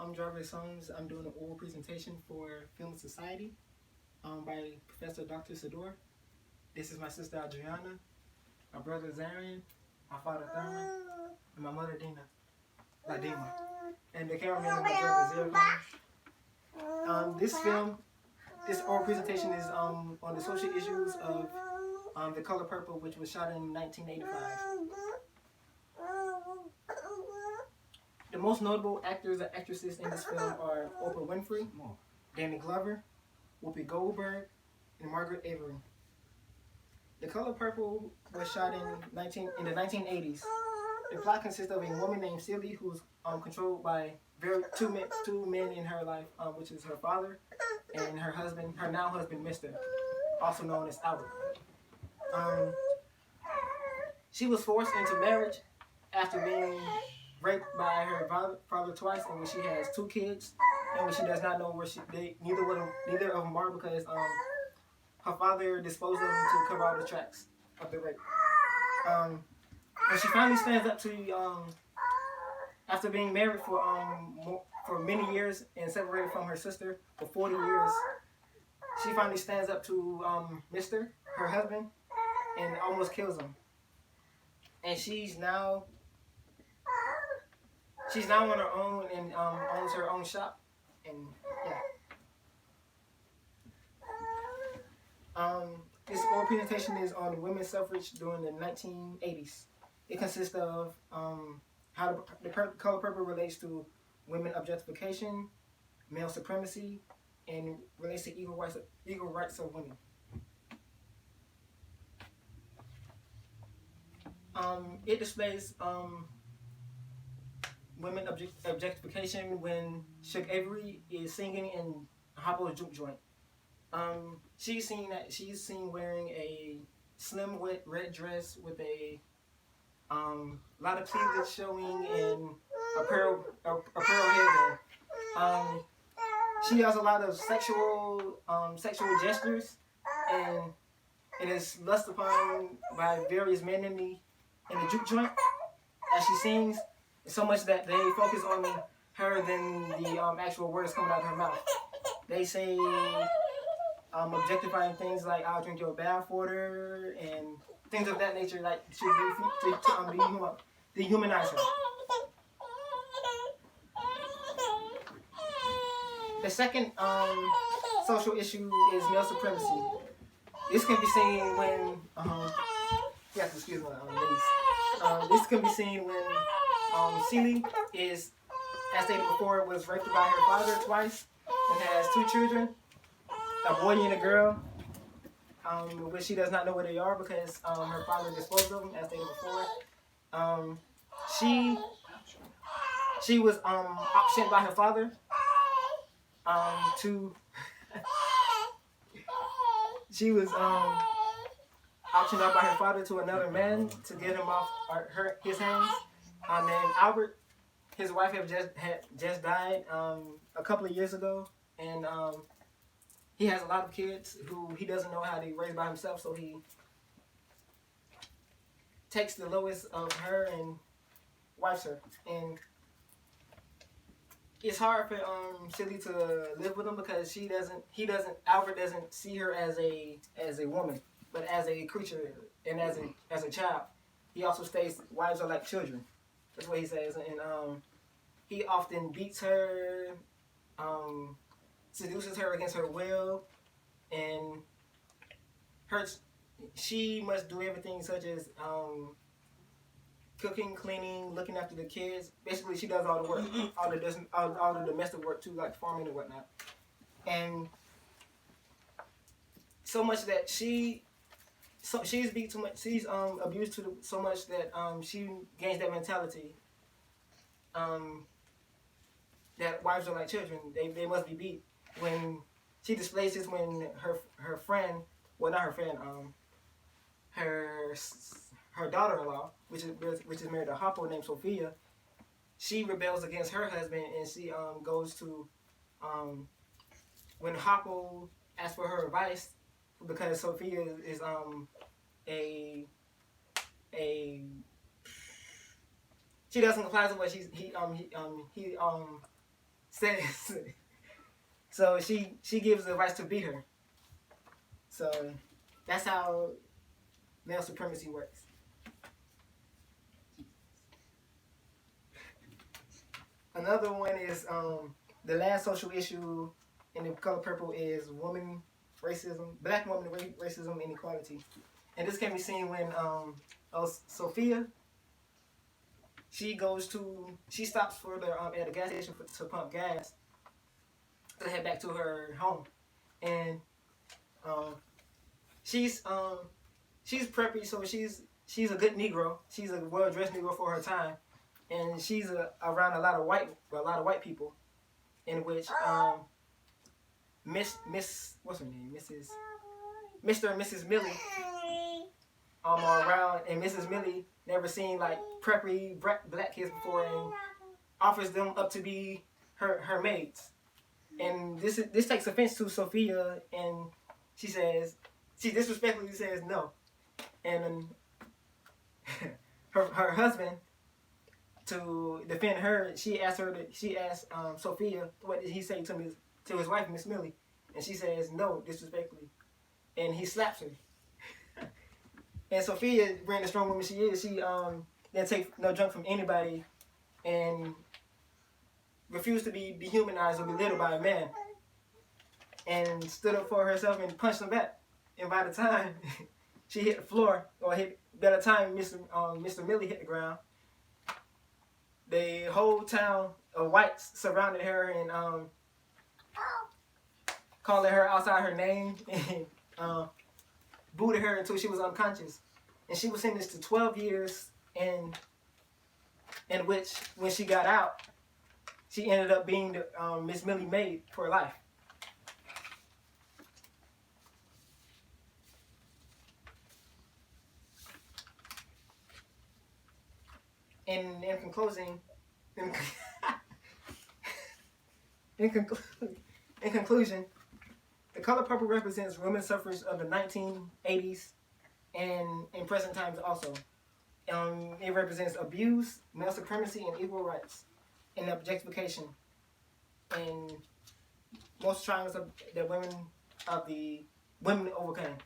I'm Jarvis Holmes. I'm doing an oral presentation for Film and Society by Professor Dr. Sador. This is my sister Adriana, my brother Zarin, my father Thurman, and my mother Dina, Ladima. And the cameraman is my brother Zero. This oral presentation is on the social issues of The Color Purple, which was shot in 1985. The most notable actors and actresses in this film are Oprah Winfrey, Danny Glover, Whoopi Goldberg, and Margaret Avery. The Color Purple was shot in the 1980s. The plot consists of a woman named Celie who's controlled by two men in her life, which is her father and her now husband, Mr., also known as Albert. She was forced into marriage after being raped by her father twice, and when she has 2 kids, and when she does not know where neither of them are because her father disposed of them to cover all the tracks of the rape. When she finally stands up to after being married for many years and separated from her sister for 40 years, she finally stands up to Mr., her husband, and almost kills him. And she's now on her own and owns her own shop. And yeah. This oral presentation is on women's suffrage during the 1980s. It consists of how the Color Purple relates to women objectification, male supremacy, and relates to equal rights of women. It displays women objectification when Shook Avery is singing in Hoppo's juke joint. She's seen wearing a slim red dress with a lot of cleavage showing and a pearl headband. She has a lot of sexual gestures and is lusted upon by various men in the juke joint as she sings, so much that they focus on her than the actual words coming out of her mouth. They say objectifying things like "I'll drink your bath water" and things of that nature, like to dehumanize her. The second social issue is male supremacy. This can be seen when excuse me, ladies. This can be seen when Celie is, as stated before, was raped by her father twice and has 2 children, a boy and a girl, which she does not know where they are because her father disposed of them, as stated before. She was auctioned by her father she was auctioned out by her father to another man to get him off his hands. And Albert, his wife had just died a couple of years ago, and he has a lot of kids who he doesn't know how to raise by himself, so he takes the lowest of her and wipes her. And it's hard for Celie to live with him because Albert doesn't see her as a woman, but as a creature and as a child. He also states wives are like children. That's what he says, and he often beats her, seduces her against her will, and she must do everything such as cooking, cleaning, looking after the kids. Basically, she does all the work, all the domestic work too, like farming and whatnot. And so much that she's beat too much. She's abused so much that she gains that mentality. That wives are like children. They must be beat. When she displays this, when her friend, well, not her friend, her daughter-in-law, which is married to Hoppo, named Sophia, she rebels against her husband, and she goes to when Hoppo asks for her advice, because Sophia is she doesn't comply with what he says so she gives advice to beat her. So that's how male supremacy works. Another one is the last social issue in the color purple is woman racism, black woman racism and equality. And this can be seen when Sophia, she stops for the at a gas station to pump gas to head back to her home, and um, she's preppy, so she's a good Negro. She's a well dressed Negro for her time, and she's around a lot of white people, in which Miss what's her name, Mr. and Mrs. Millie are around, and Mrs. Millie never seen like preppy black kids before, and offers them up to be her maids. And this takes offense to Sophia, and she disrespectfully says no. And her husband, to defend her, she asked Sophia, what did he say to his wife, Miss Millie, and she says no disrespectfully, and he slaps her. And Sophia, being the strong woman she is, she didn't take no junk from anybody, and refused to be dehumanized or belittled by a man, and stood up for herself and punched him back. And by the time she hit the floor, by the time Mr. Millie hit the ground, the whole town of whites surrounded her and calling her outside her name and booted her until she was unconscious. And she was sentenced to 12 years, in which, when she got out, she ended up being the Miss Millie maid for life. In conclusion, in conclusion, the color purple represents women's suffrage of the 1980s and in present times also. It represents abuse, male supremacy, and equal rights, and objectification, and most triumphs that women overcame.